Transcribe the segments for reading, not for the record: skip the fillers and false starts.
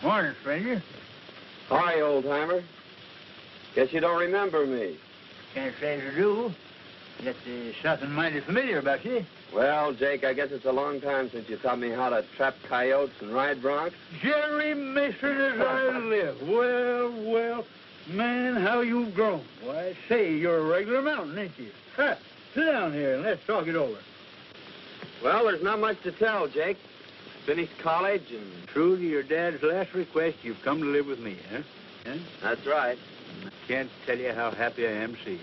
Morning, stranger. Hi, old-timer. Guess you don't remember me. Can't say as I do. Yet there's something mighty familiar about you. Well, Jake, I guess it's a long time since you taught me how to trap coyotes and ride broncs. Jerry Mason as I live. Well, man, how you've grown. Why, I say, you're a regular mountain, ain't you? Ha! Sit down here and let's talk it over. Well, there's not much to tell, Jake. Finished college and... True to your dad's last request, you've come to live with me, huh? That's right. I can't tell you how happy I am to see you.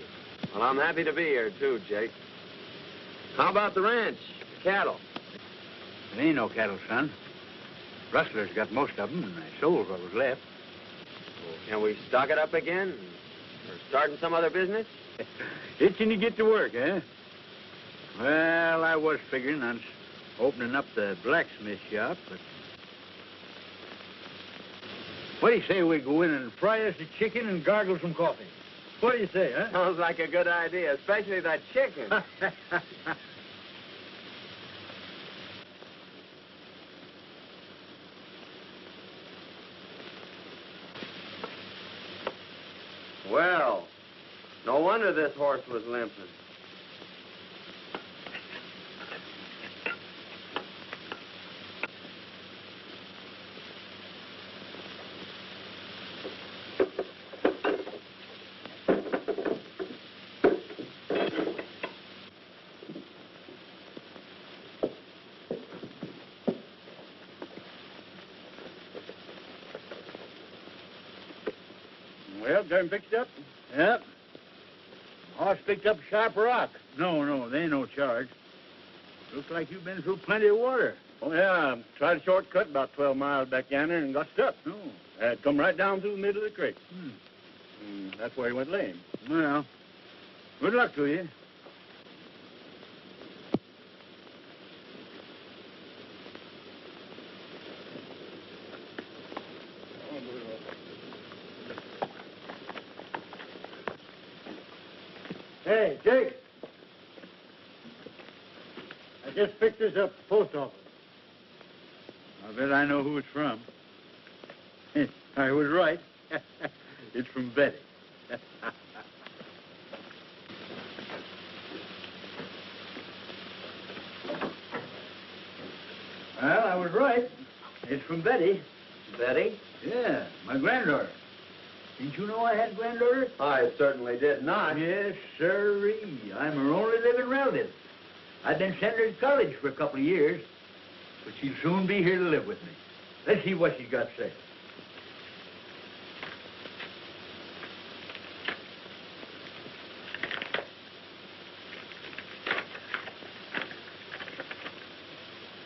Well, I'm happy to be here, too, Jake. How about the ranch, the cattle? It ain't no cattle, son. Rustlers got most of them, and I sold what was left. Well, can we stock it up again? Or starting some other business? Itching to get to work, eh? Well, I was figuring on opening up the blacksmith shop, but... What do you say we go in and fry us a chicken and gargle some coffee? What do you say, huh? Sounds like a good idea, especially that chicken. Well, no wonder this horse was limping. Well, got him fixed up? Yep. Horse picked up a sharp rock. No, there ain't no charge. Looks like you've been through plenty of water. Oh, yeah. Tried a shortcut about 12 miles back yonder and got stuck. No. Come right down through the middle of the creek. That's where he went lame. Well, good luck to you. Hey, Jake. I just picked this up at the post office. I bet I know who it's from. I was right. It's from Betty. Well, I was right. It's from Betty. Betty? Yeah, my granddaughter. Didn't you know I had a granddaughter? I certainly did not. Yes, sirree. I'm her only living relative. I've been sending her to college for a couple of years, but she'll soon be here to live with me. Let's see what she's got to say.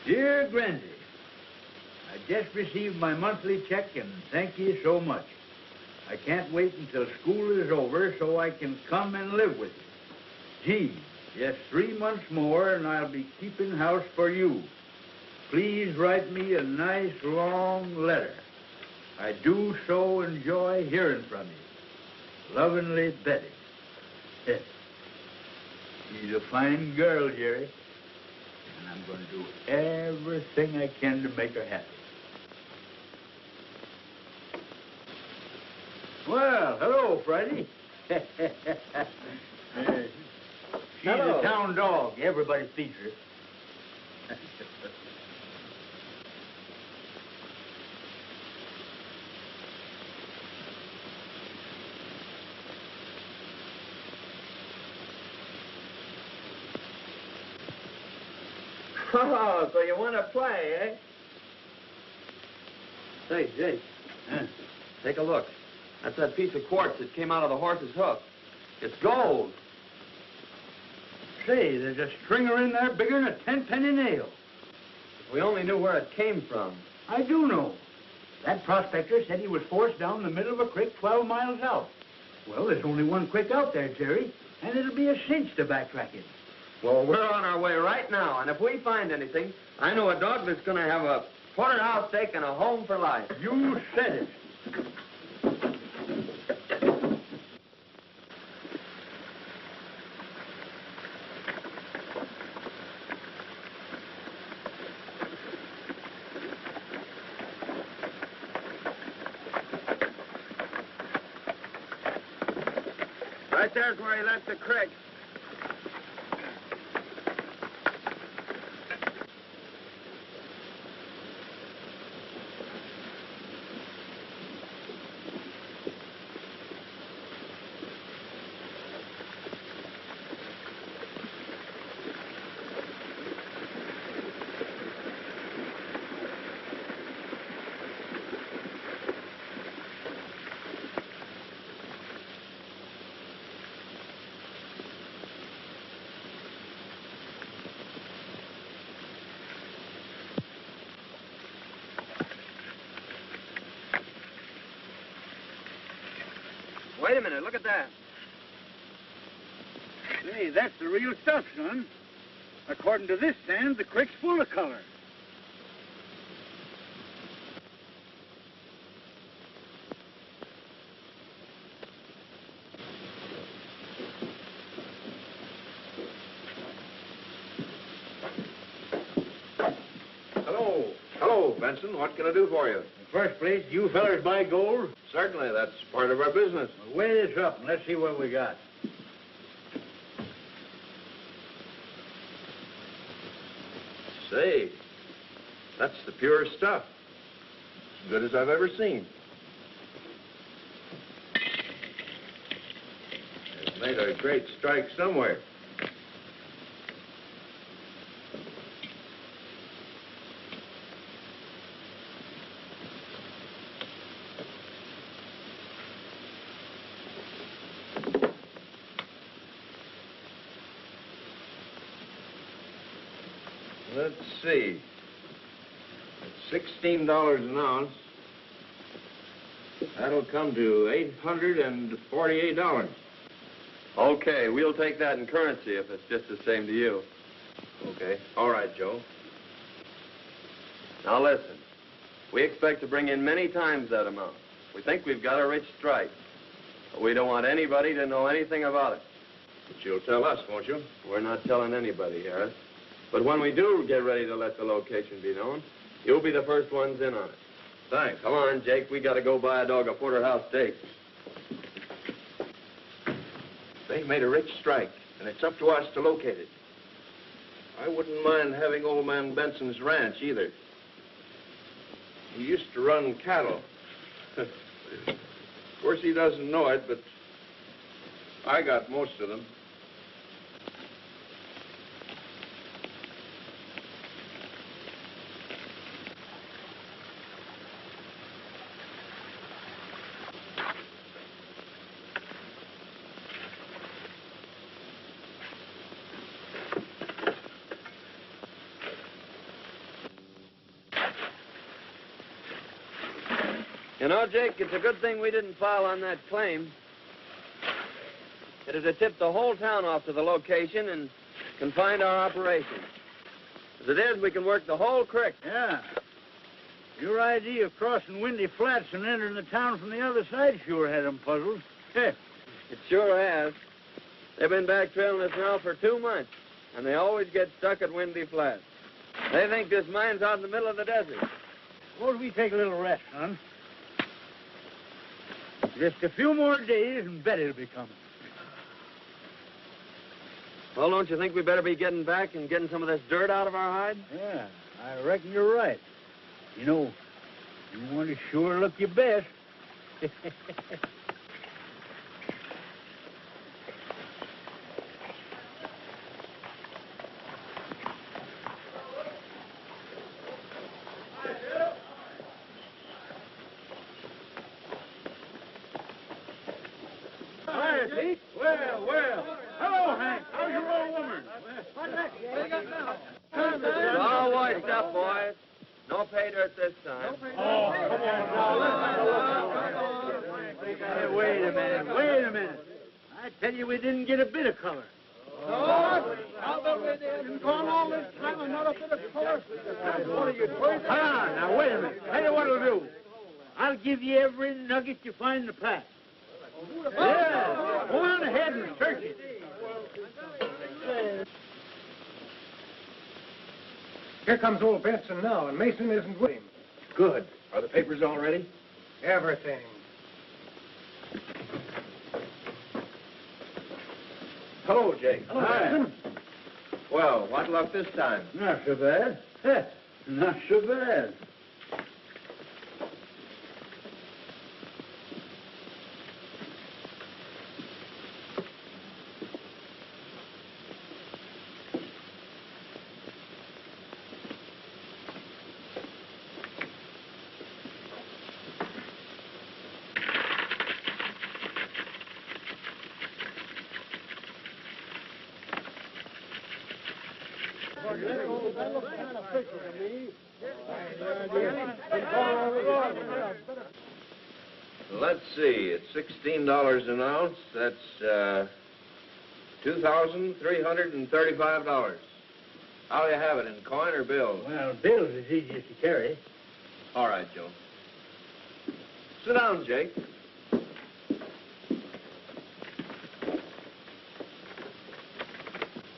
Dear Grandy, I just received my monthly check and thank you so much. I can't wait until school is over so I can come and live with you. Gee, just 3 months more and I'll be keeping house for you. Please write me a nice long letter. I do so enjoy hearing from you. Lovingly, Betty. She's a fine girl, Jerry, and I'm going to do everything I can to make her happy. Well, hello, Friday. She's Hello. a town dog. Everybody feeds her. Oh, so you want to play, eh? Say, Jake, take a look. That's that piece of quartz that came out of the horse's hoof. It's gold. Say, there's a stringer in there bigger than a 10-penny nail. If we only knew where it came from. I do know. That prospector said he was forced down the middle of a creek 12 miles out. Well, there's only one creek out there, Jerry, and it'll be a cinch to backtrack it. Well, we're on our way right now, and if we find anything, I know a dog that's going to have a porterhouse steak and a home for life. You said it. Right there's where he left the creek. Wait a minute, look at that. Say, that's the real stuff, son. According to this sand, the creek's full of color. Hello, Benson. What can I do for you? In the first place, you fellers buy gold? Certainly, that's part of our business. Well, weigh this up and let's see what we got. Say, that's the pure stuff. As good as I've ever seen. They've made a great strike somewhere. Let's see. At $16 an ounce, that'll come to $848. Okay, we'll take that in currency if it's just the same to you. Okay. All right, Joe. Now listen, we expect to bring in many times that amount. We think we've got a rich strike, but we don't want anybody to know anything about it. But you'll tell us, won't you? We're not telling anybody, Harris. But when we do get ready to let the location be known, you'll be the first ones in on it. Thanks. Come on, Jake. We got to go buy a dog a porterhouse steak. They've made a rich strike, and it's up to us to locate it. I wouldn't mind having old man Benson's ranch, either. He used to run cattle. Of course, he doesn't know it, but I got most of them. You know, Jake, it's a good thing we didn't file on that claim. It'd have tipped the whole town off to the location and confined our operation. As it is, we can work the whole creek. Yeah. Your idea of crossing Windy Flats and entering the town from the other side sure had them puzzled. It sure has. They've been back trailing us now for 2 months, and they always get stuck at Windy Flats. They think this mine's out in the middle of the desert. Suppose we take a little rest, son. Just a few more days and Betty'll be coming. Well, don't you think we better be getting back and getting some of this dirt out of our hide? Yeah, I reckon you're right. You know, you want to sure look your best. Hi, Pete. Well. Hello, Hank. How's your old woman? What's that? What do you got now? It's all washed up, boys. No pay dirt this time. Oh, come on. Hey, wait a minute. I tell you, we didn't get a bit of color. I'll bet we didn't go all this time and not a bit of color. What are you doing? Hold on, now, wait a minute. Tell you what I'll do. I'll give you every nugget you find in the pack. Yeah, go on ahead and search it. Here comes old Benson now, and Mason isn't with him. Good. Are the papers all ready? Everything. Hello, Jake. Hi. Well, what luck this time? Not so bad. Heh, not so bad. Let's see, it's $16 an ounce. That's $2,335. How'll you have it, in coin or bills? Well, bills is easiest to carry. All right, Joe. Sit down, Jake.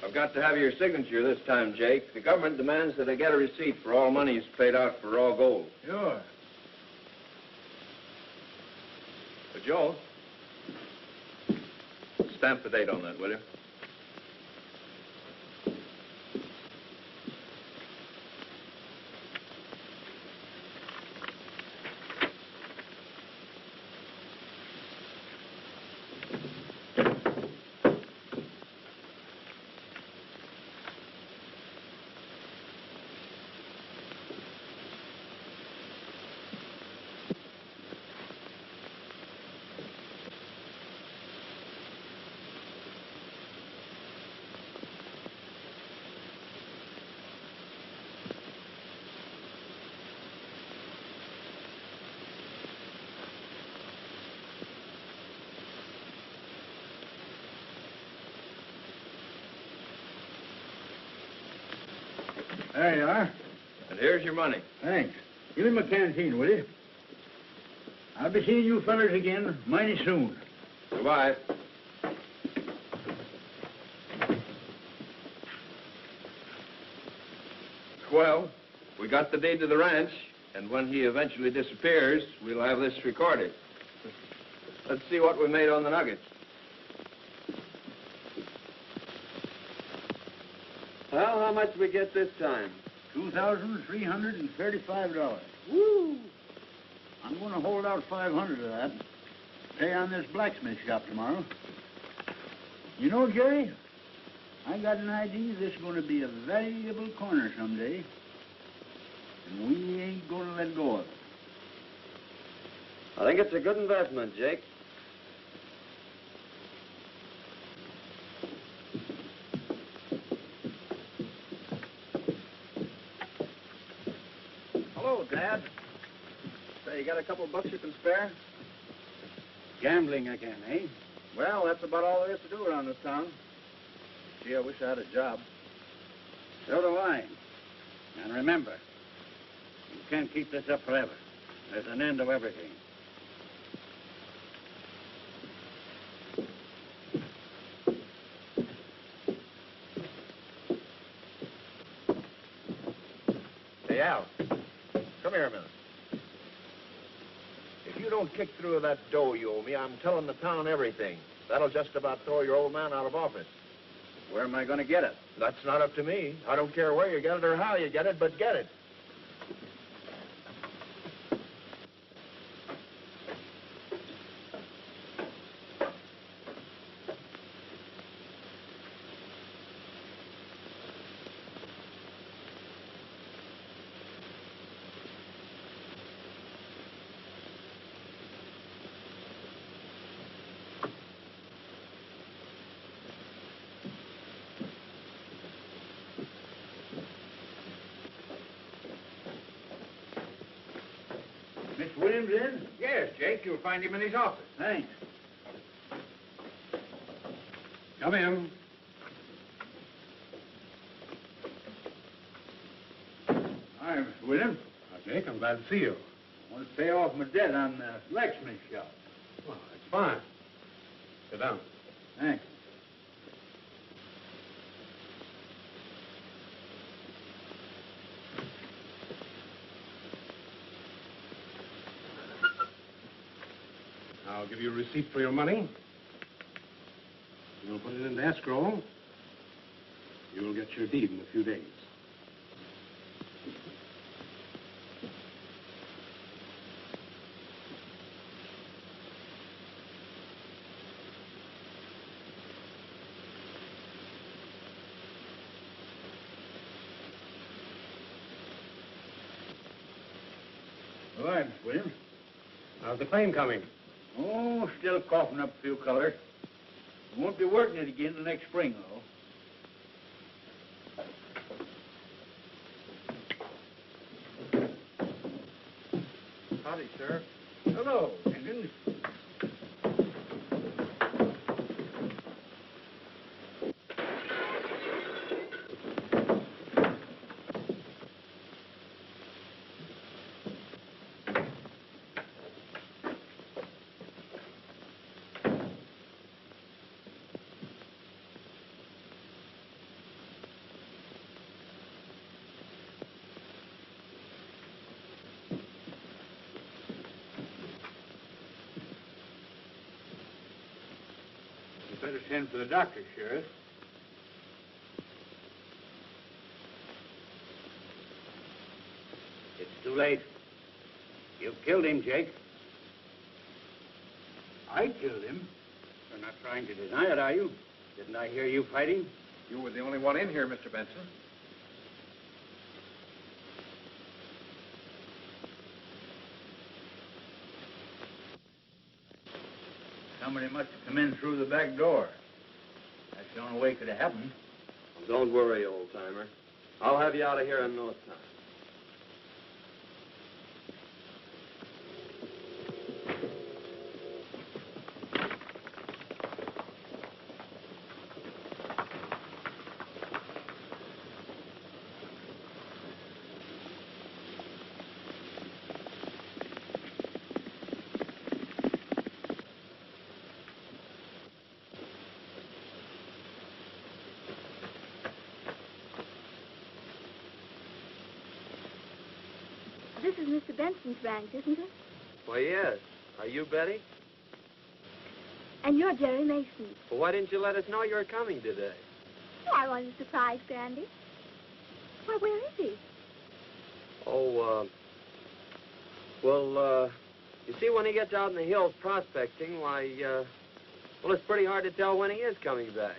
I've got to have your signature this time, Jake. The government demands that I get a receipt for all monies paid out for raw gold. Sure. But, Joe, stamp the date on that, will you? There you are. And here's your money. Thanks. Give me my canteen, will you? I'll be seeing you fellers again mighty soon. Goodbye. Well, we got the deed to the ranch, and when he eventually disappears, we'll have this recorded. Let's see what we made on the nuggets. Well, how much we get this time? $2,335. Woo! I'm going to hold out 500 of that. Pay on this blacksmith shop tomorrow. You know, Jerry, I got an idea this is going to be a valuable corner someday, and we ain't going to let go of it. I think it's a good investment, Jake. Hello, Dad. Say, you got a couple bucks you can spare? Gambling again, eh? Well, that's about all there is to do around this town. Gee, I wish I had a job. So do I. And remember, you can't keep this up forever. There's an end of everything. Hey, Al, come here a minute. If you don't kick through that dough you owe me, I'm telling the town everything. That'll just about throw your old man out of office. Where am I going to get it? That's not up to me. I don't care where you get it or how you get it, but get it. Miss Williams in? Yes, Jake, you'll find him in his office. Thanks. Come in. Hi, Mr. Williams. Jake, I'm glad to see you. I want to pay off my debt on the blacksmith shop. Well, that's fine. Sit down. Thanks. I'll give you a receipt for your money. You'll put it in escrow. You'll get your deed in a few days. All right, Miss Williams. How's the claim coming? Oh, still coughing up a few colors. We won't be working it again till next spring, though. Howdy, Sheriff. Hello, Jenkins. Better send for the doctor, Sheriff. It's too late. You've killed him, Jake. I killed him. You're not trying to deny it, are you? Didn't I hear you fighting? You were the only one in here, Mr. Benson. Somebody must have come in through the back door. That's the only way it could have happened. Don't worry, old-timer. I'll have you out of here in no time. This is Mr. Benson's ranch, isn't it? Why, yes. Are you Betty? And you're Jerry Mason. Well, why didn't you let us know you were coming today? Oh, I wanted to surprise Grandy. Why, where is he? Oh, well, you see, when he gets out in the hills prospecting, why, well, it's pretty hard to tell when he is coming back.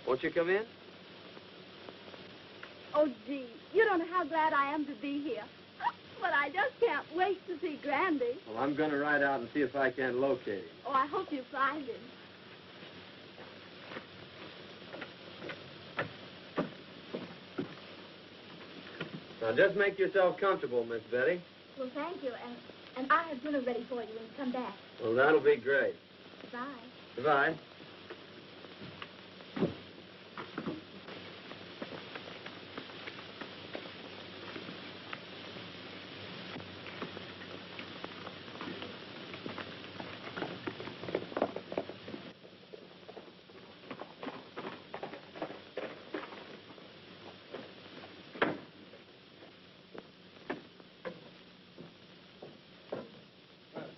Won't you come in? Oh, gee, you don't know how glad I am to be here. But I just can't wait to see Grandy. Well, I'm going to ride out and see if I can locate him. Oh, I hope you find him. Now, just make yourself comfortable, Miss Betty. Well, thank you, and I have dinner ready for you when you come back. Well, that'll be great. Goodbye. Goodbye.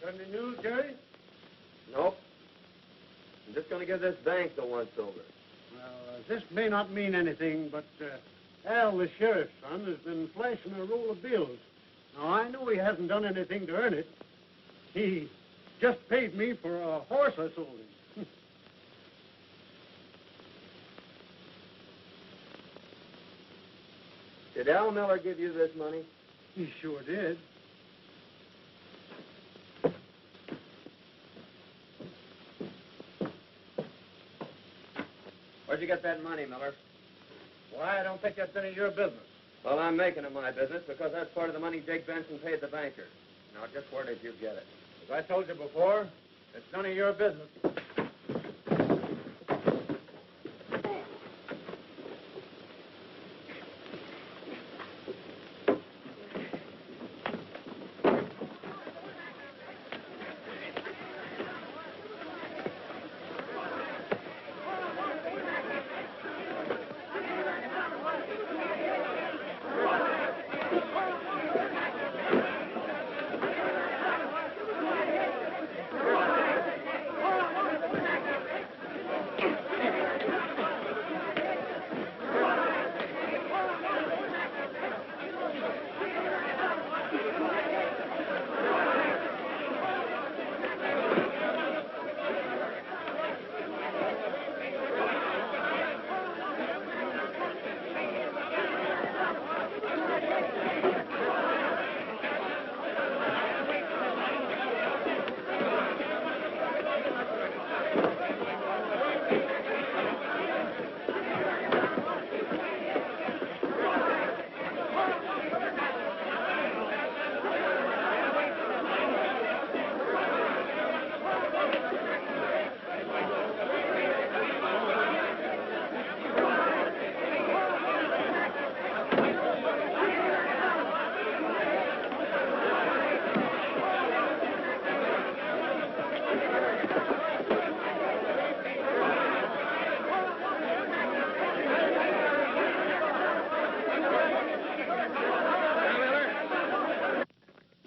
Got any news, Jerry? Nope. I'm just going to give this bank the once-over. Well, this may not mean anything, but Al, the sheriff's son, has been flashing a roll of bills. Now, I know he hasn't done anything to earn it. He just paid me for a horse I sold him. Did Al Miller give you this money? He sure did. Where'd you get that money, Miller? Why, I don't think that's any of your business. Well, I'm making it my business because that's part of the money Jake Benson paid the banker. Now, just where did you get it? As I told you before, it's none of your business.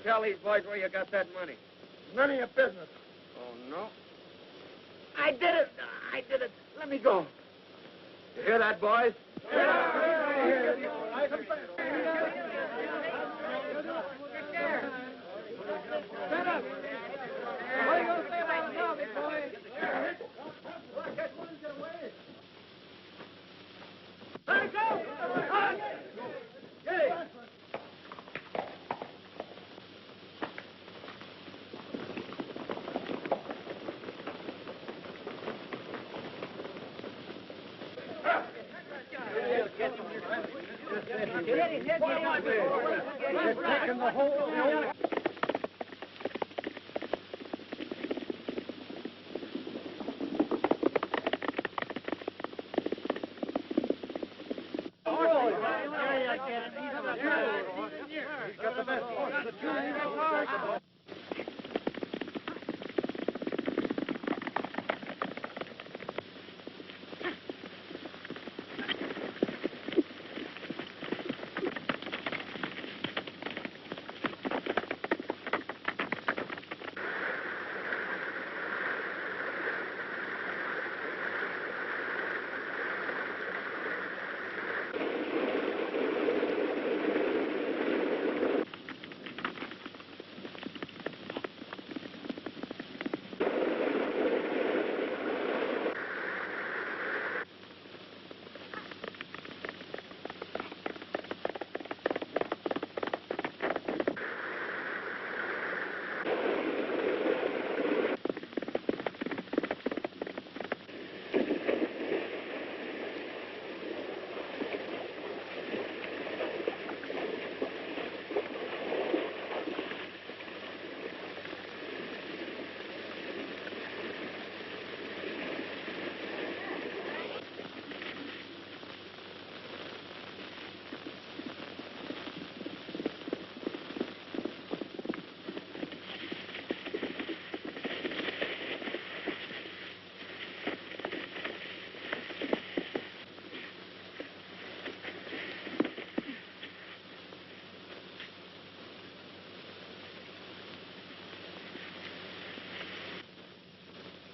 tell these boys where you got that money. None of your business. Oh, no? I did it. I did it. Let me go. You hear that, boys? Shut up. What are you going to say about the job, big boy? Let it go! Get it! Taking the whole...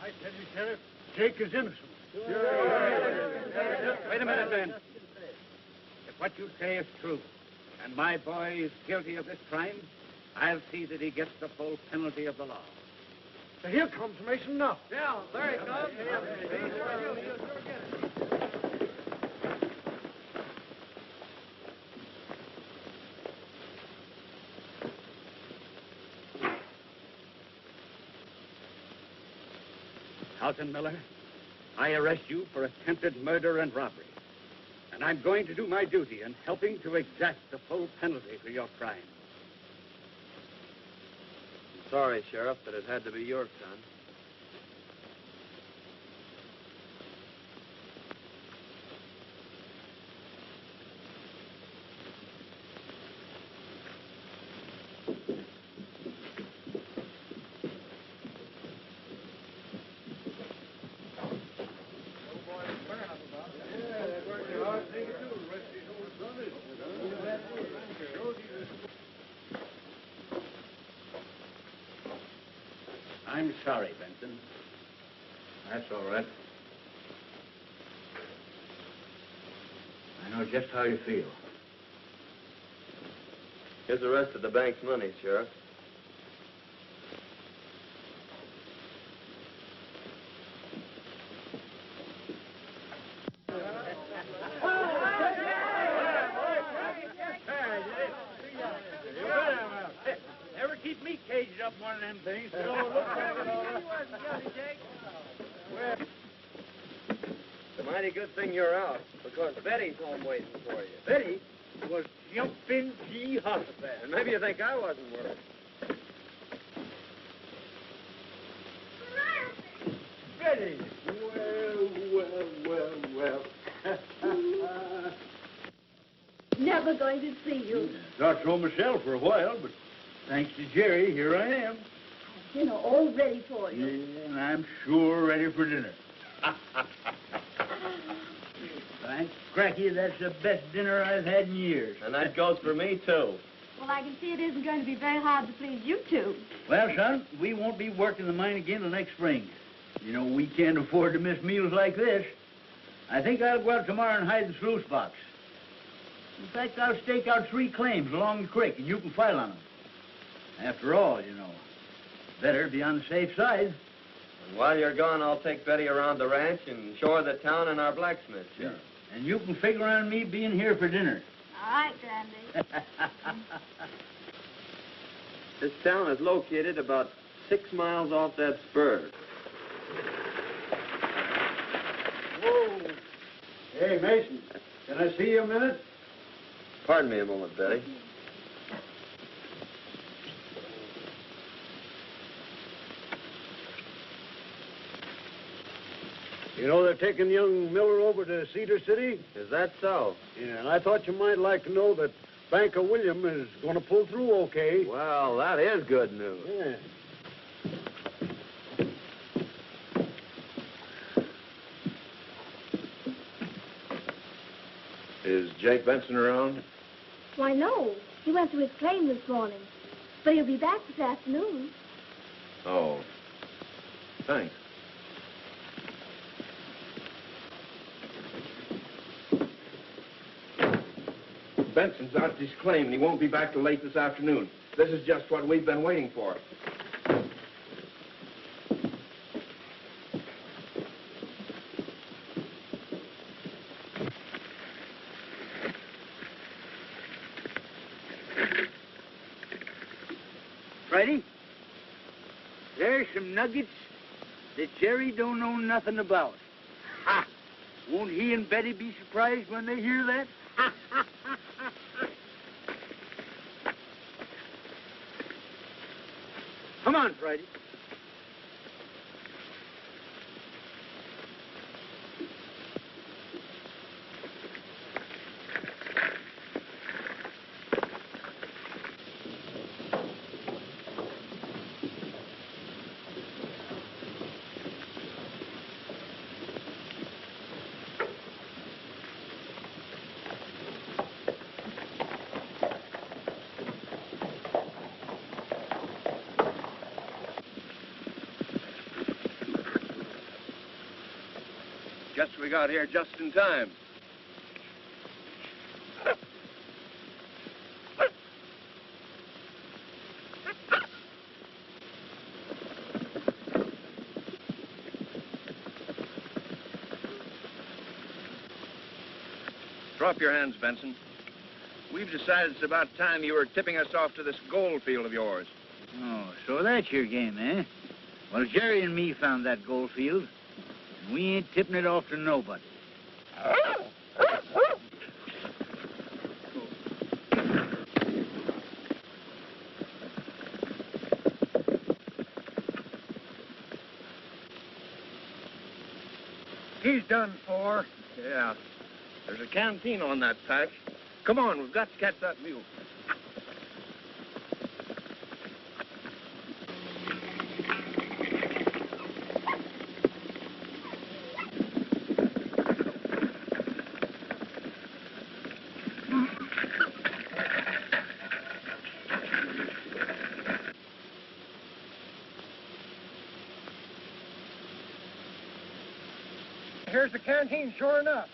I tell you, Sheriff, Jake is innocent. Wait a minute, Ben. If what you say is true, and my boy is guilty of this crime, I'll see that he gets the full penalty of the law. So here comes Mason now. Yeah, there he comes. Houghton Miller, I arrest you for attempted murder and robbery. And I'm going to do my duty in helping to exact the full penalty for your crime. I'm sorry, Sheriff, but it had to be your son. I'm sorry, Benson. That's all right. I know just how you feel. Here's the rest of the bank's money, Sheriff. Never keep me caged up one of them things. It's a mighty good thing you're out, because Betty's home waiting for you. Betty was jumping pea hospital. And maybe you think I wasn't worried. Betty! Well. Never going to see you. Thought so myself for a while, but thanks to Jerry, here I am. Dinner all ready for you. Yeah, and I'm sure ready for dinner. Thanks, Cracky, that's the best dinner I've had in years. And that goes for me, too. Well, I can see it isn't going to be very hard to please you two. Well, son, we won't be working the mine again till next spring. You know, we can't afford to miss meals like this. I think I'll go out tomorrow and hide the sluice box. In fact, I'll stake out 3 claims along the creek, and you can file on them. After all, you know, better be on the safe side. And while you're gone, I'll take Betty around the ranch and show her the town and our blacksmith shop. Yeah. And you can figure on me being here for dinner. All right, Grandy. This town is located about 6 miles off that spur. Whoa. Hey, Mason, can I see you a minute? Pardon me a moment, Betty. You know they're taking young Miller over to Cedar City? Is that so? Yeah, and I thought you might like to know that Banker William is going to pull through okay. Well, that is good news. Yeah. Is Jake Benson around? Why, no. He went to his claim this morning. But he'll be back this afternoon. Oh. Thanks. Benson's out at his claim, and he won't be back till late this afternoon. This is just what we've been waiting for. Friday, there's some nuggets that Jerry don't know nothing about. Ha! Won't he and Betty be surprised when they hear that? Come on, Friday. Guess we got here just in time. Drop your hands, Benson. We've decided it's about time you were tipping us off to this gold field of yours. Oh, so that's your game, eh? Well, Jerry and me found that gold field. We ain't tipping it off to nobody. He's done for. Yeah. There's a canteen on that patch. Come on, we've got to catch that mule. Here's the canteen, sure enough.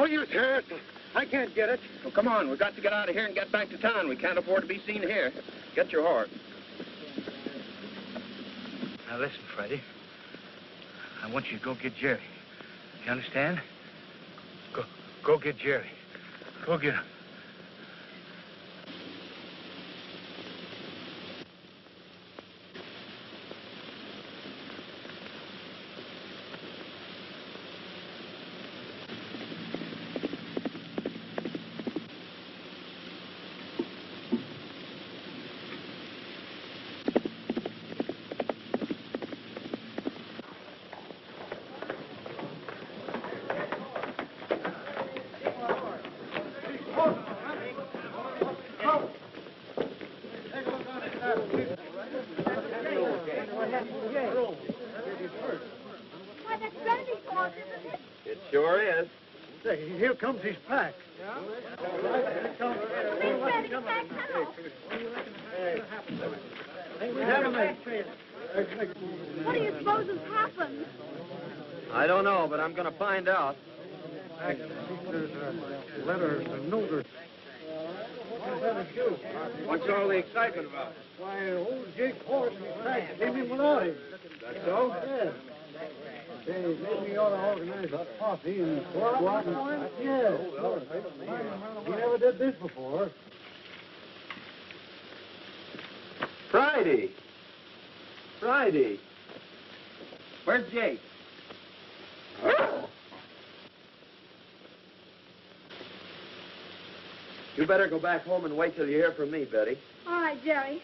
No use, Harris. I can't get it. Well, come on. We've got to get out of here and get back to town. We can't afford to be seen here. Get your horse. Now, listen, Freddie. I want you to go get Jerry. You understand? Go get Jerry. Go get him. Why, that's Brandy's horse, isn't it? It sure is. Say, here comes his pack. Big Brandy's back now. What do you suppose has happened? I don't know, but I'm going to find out. There's a letter, a note. What's all the excitement about? Why, old Jake's horse and his pack came in without him. That's so? Yes. Say, maybe we ought to organize a coffee and go out and... Yes. We never did this before. Friday. Where's Jake? You better go back home and wait till you hear from me, Betty. All right, Jerry.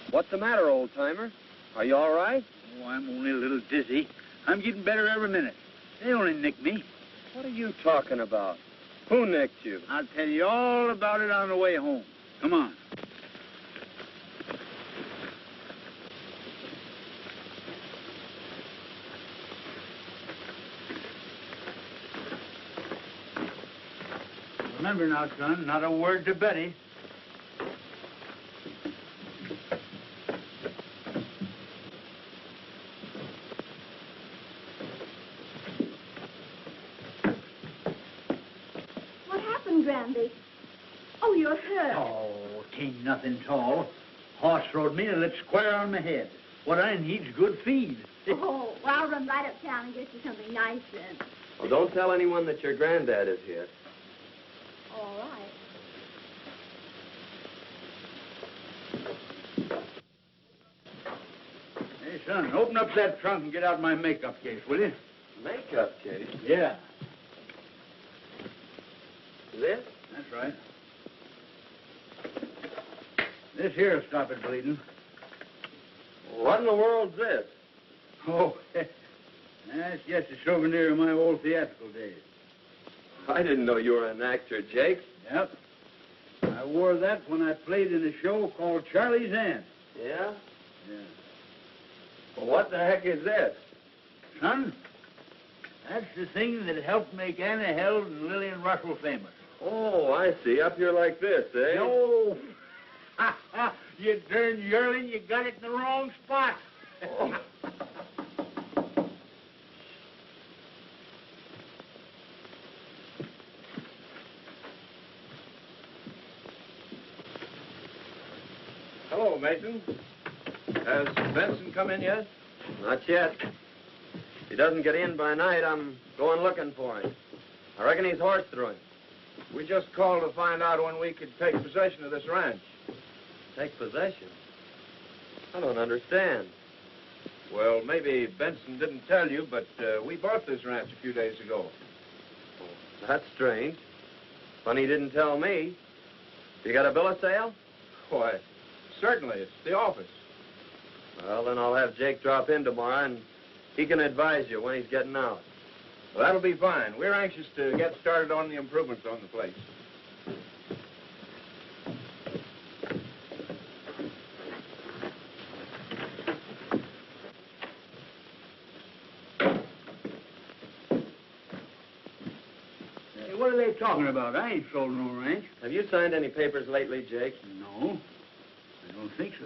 What's the matter, old-timer? Are you all right? Oh, I'm only a little dizzy. I'm getting better every minute. They only nicked me. What are you talking about? Who nicked you? I'll tell you all about it on the way home. Come on. Remember now, son, not a word to Betty. Brandy. Oh, you're hurt. Oh, 'tain't nothing tall. Horse rode me and lit square on my head. What I need's good feed. Oh, well, I'll run right uptown and get you something nice then. Well, don't tell anyone that your granddad is here. All right. Hey, son, open up that trunk and get out my makeup case, will you? Makeup case? Yeah. This? That's right. This here'll stop it bleeding. What in the world's this? Oh, that's just a souvenir of my old theatrical days. I didn't know you were an actor, Jake. Yep. I wore that when I played in a show called Charlie's Aunt. Yeah? Yeah. Well, what the heck is this? Son, that's the thing that helped make Anna Held and Lillian Russell famous. Oh, I see. Up here like this, eh? No. You darn yearling, you got it in the wrong spot. Oh. Hello, Mason. Has Benson come in yet? Not yet. If he doesn't get in by night, I'm going looking for him. I reckon he's horse through him. We just called to find out when we could take possession of this ranch. Take possession? I don't understand. Well, maybe Benson didn't tell you, but we bought this ranch a few days ago. That's strange. Funny he didn't tell me. You got a bill of sale? Why, certainly. It's the office. Well, then I'll have Jake drop in tomorrow, and he can advise you when he's getting out. Well, that'll be fine. We're anxious to get started on the improvements on the place. Hey, what are they talking about? I ain't sold no ranch. Have you signed any papers lately, Jake? No, I don't think so.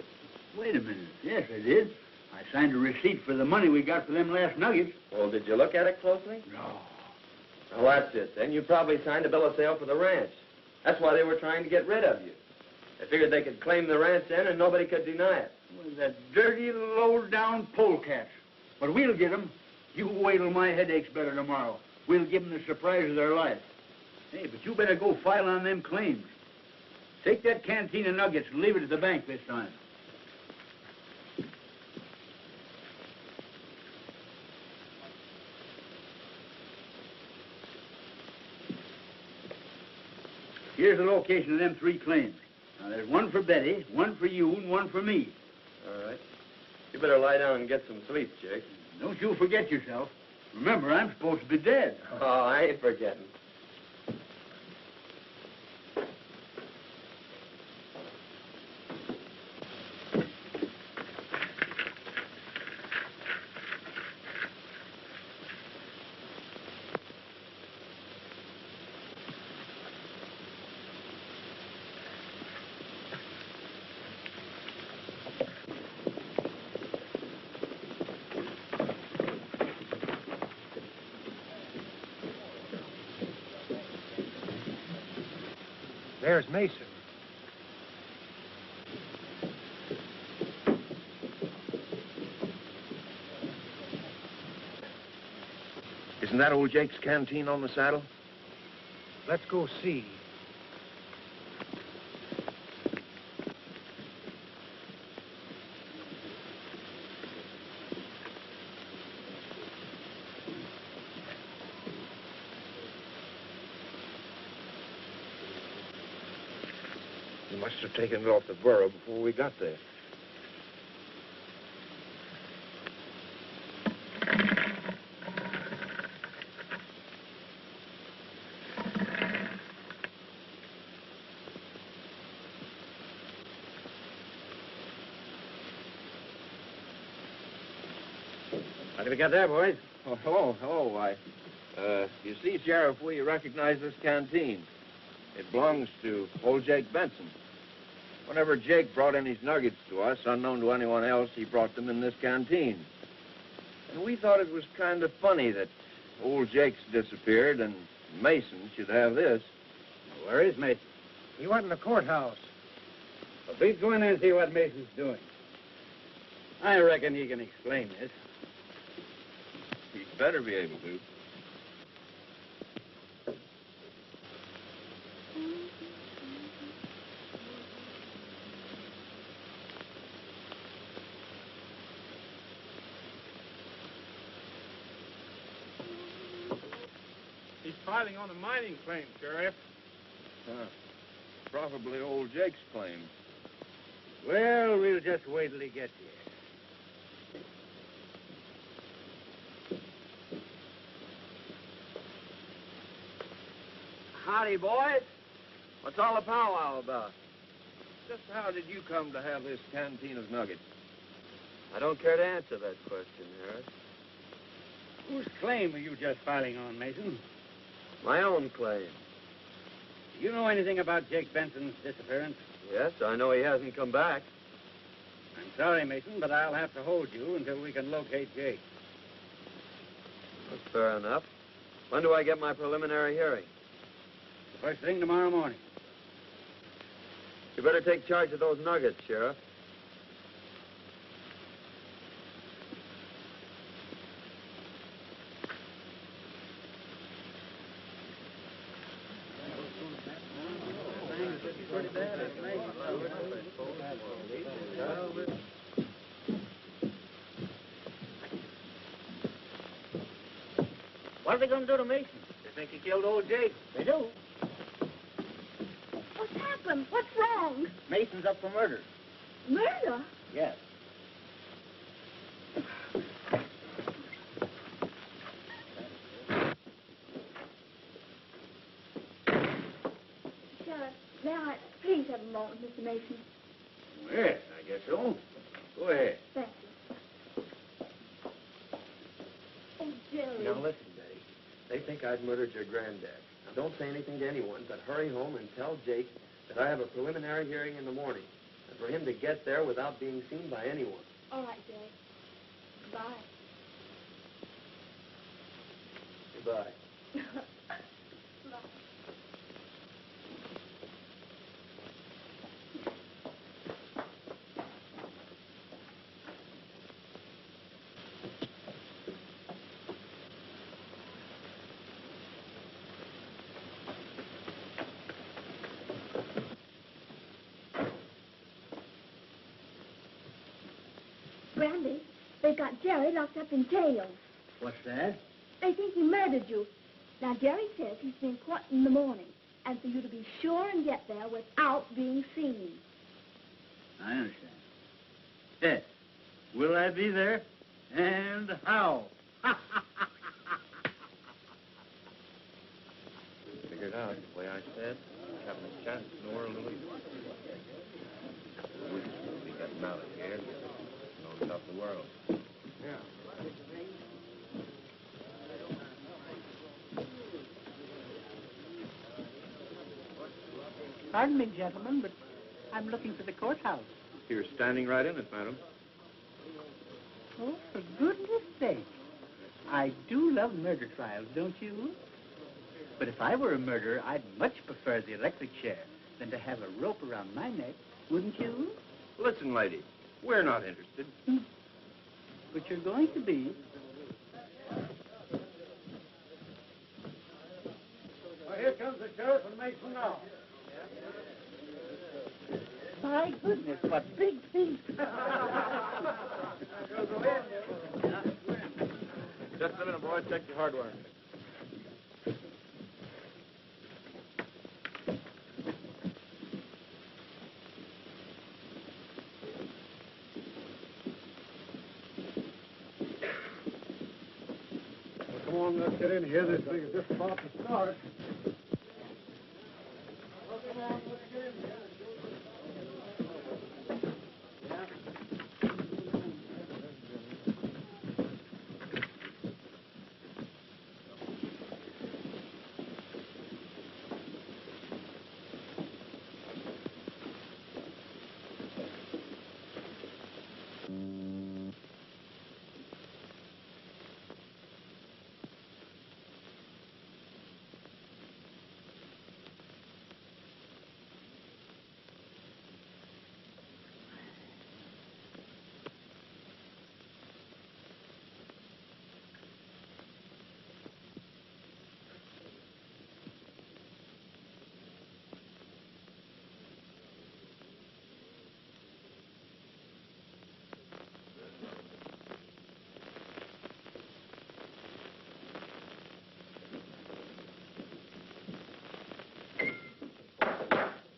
Wait a minute. Yes, I did. I signed a receipt for the money we got for them last nuggets. Well, did you look at it closely? No. Well, that's it, then. You probably signed a bill of sale for the ranch. That's why they were trying to get rid of you. They figured they could claim the ranch then and nobody could deny it. Well, that dirty, low-down polecats. But we'll get them. You wait till my headache's better tomorrow. We'll give them the surprise of their life. Hey, but you better go file on them claims. Take that canteen of nuggets and leave it at the bank this time. Here's the location of them 3 claims. Now, there's one for Betty, one for you, and one for me. All right. You better lie down and get some sleep, Jake. Don't you forget yourself. Remember, I'm supposed to be dead. Oh, I ain't forgetting. There's Mason. Isn't that old Jake's canteen on the saddle? Let's go see. He must have taken it off the burro before we got there. How did we get there, boys? Oh, hello. You see, Sheriff, we recognize this canteen. It belongs to old Jake Benson. Whenever Jake brought in his nuggets to us, unknown to anyone else, he brought them in this canteen. And we thought it was kind of funny that old Jake's disappeared and Mason should have this. Where is Mason? He went in the courthouse. Well, please go in there and see what Mason's doing. I reckon he can explain this. He'd better be able to. He's filing on a mining claim, Sheriff. Probably old Jake's claim. Well, we'll just wait till he gets here. Howdy, boys. What's all the powwow about? Just how did you come to have this canteen of nuggets? I don't care to answer that question, Harris. Whose claim are you just filing on, Mason? My own claim. Do you know anything about Jake Benson's disappearance? Yes, I know he hasn't come back. I'm sorry, Mason, but I'll have to hold you until we can locate Jake. That's fair enough. When do I get my preliminary hearing? First thing tomorrow morning. You better take charge of those nuggets, Sheriff. What are they going to do to Mason? They think he killed old Jake. They do. What's happened? What's wrong? Mason's up for murder. Murder? Yes. Sheriff, may I please have a moment, Mr. Mason? Yes, I guess so. Go ahead. Thank you. Oh, Jerry. Now listen, Betty. They think I'd murdered your granddad. Now don't say anything to anyone, but hurry home and tell Jake that I have a preliminary hearing in the morning, and for him to get there without being seen by anyone. All right, Jerry. Bye. Goodbye. Bye. Randy, they've got Jerry locked up in jail. What's that? They think he murdered you. Now, Jerry says he's being caught in the morning, and for you to be sure and get there without being seen. I understand. Yes. Will I be there? And how? Figured out the way I said, having a chance nowhere to leave. We should be getting out of here. Knows about the world. Yeah. Pardon me, gentlemen, but I'm looking for the courthouse. You're standing right in it, madam. Oh, for goodness sake. I do love murder trials, don't you? But if I were a murderer, I'd much prefer the electric chair than to have a rope around my neck, wouldn't you? Listen, lady, we're not interested. But you're going to be. Well, here comes the sheriff and Mason now. My goodness, what big feet. Just a minute, boy. Check your hardware. Well, come on, let's get in here. This thing is just about to start. Well, come on, let's get in here.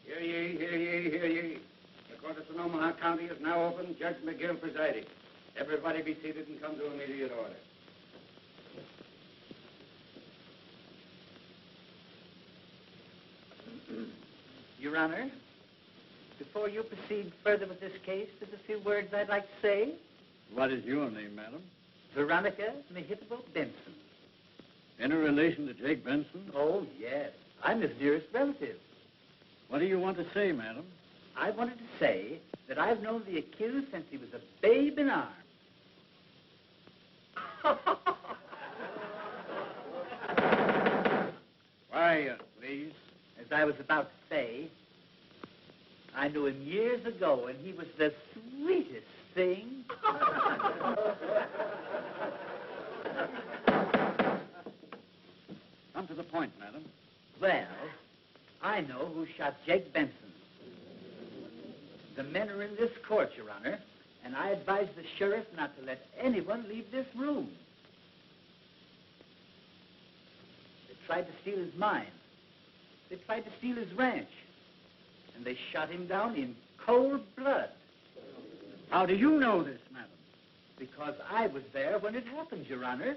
Hear ye, hear ye. The court of Sonoma County is now open. Judge McGill presiding. Everybody be seated and come to immediate order. Your Honor, before you proceed further with this case, there's a few words I'd like to say. What is your name, madam? Veronica Mehitable Benson. Any relation to Jake Benson? Oh, yes. I'm his nearest relative. What do you want to say, madam? I wanted to say that I've known the accused since he was a babe in arms. Why, please? As I was about to say, I knew him years ago, and he was the sweetest thing. Come to the point, madam. Well, I know who shot Jake Benson. The men are in this court, Your Honor, and I advise the sheriff not to let anyone leave this room. tried to steal his mine. They tried to steal his ranch. And they shot him down in cold blood. How do you know this, madam? Because I was there when it happened, Your Honor.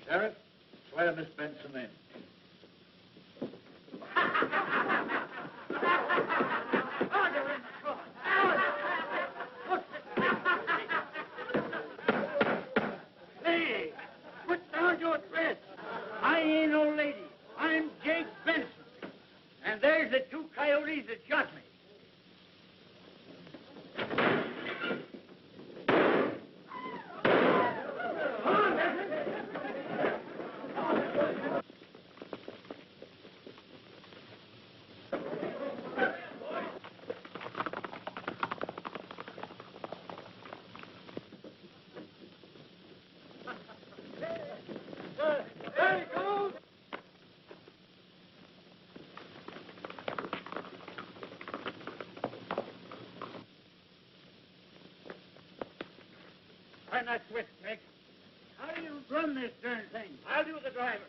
Sheriff, swear Miss Benson in. Hey, put down your threats. I ain't no lady. I'm Jake Benson. And there's the two coyotes that shot me. Turn that switch, Nick. How do you run this darn thing? I'll do the driver.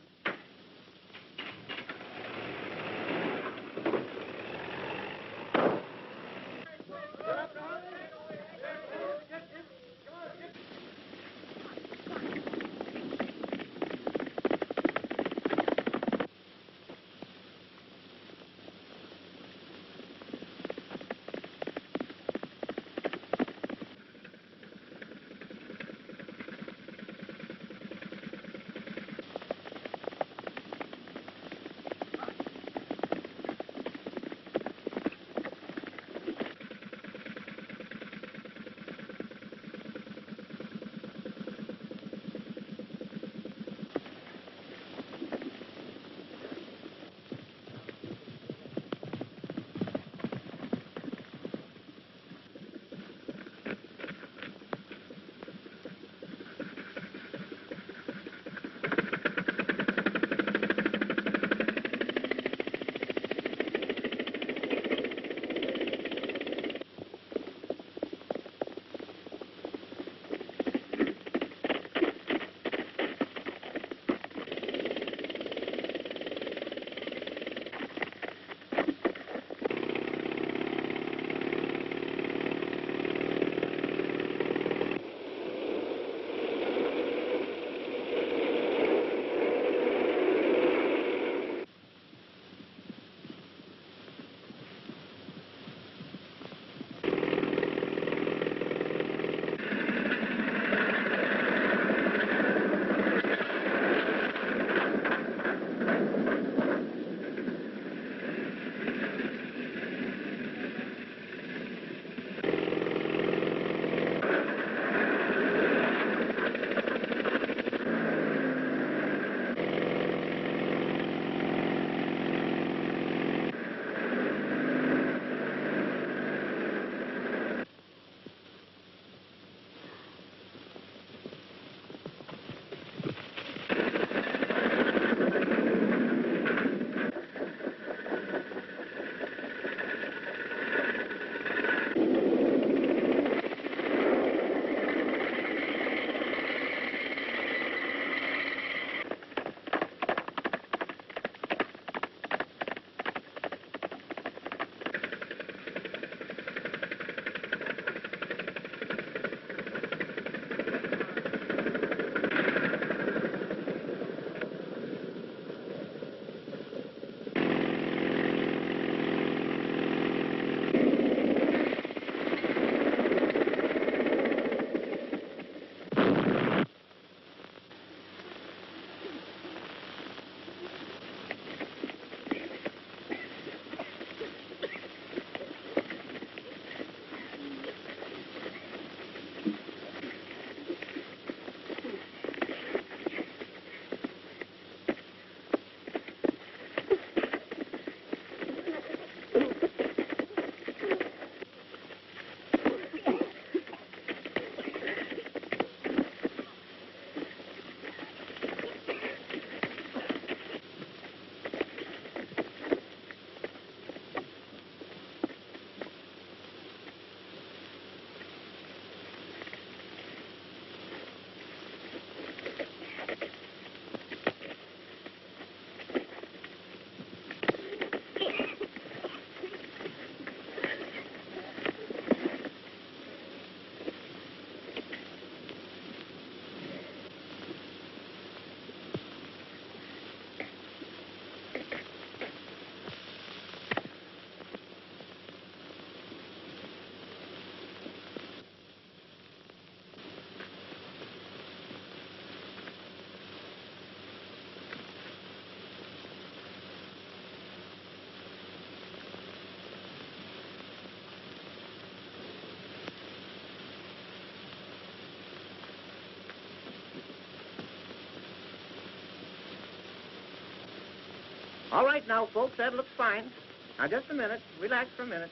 All right now, folks, that looks fine. Now, just a minute. Relax for a minute.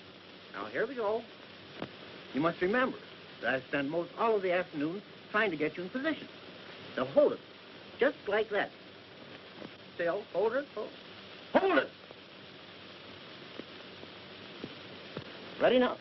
Now, here we go. You must remember that I spend most all of the afternoon trying to get you in position. Now, hold it. Just like that. Still, hold it. Hold it! Ready now.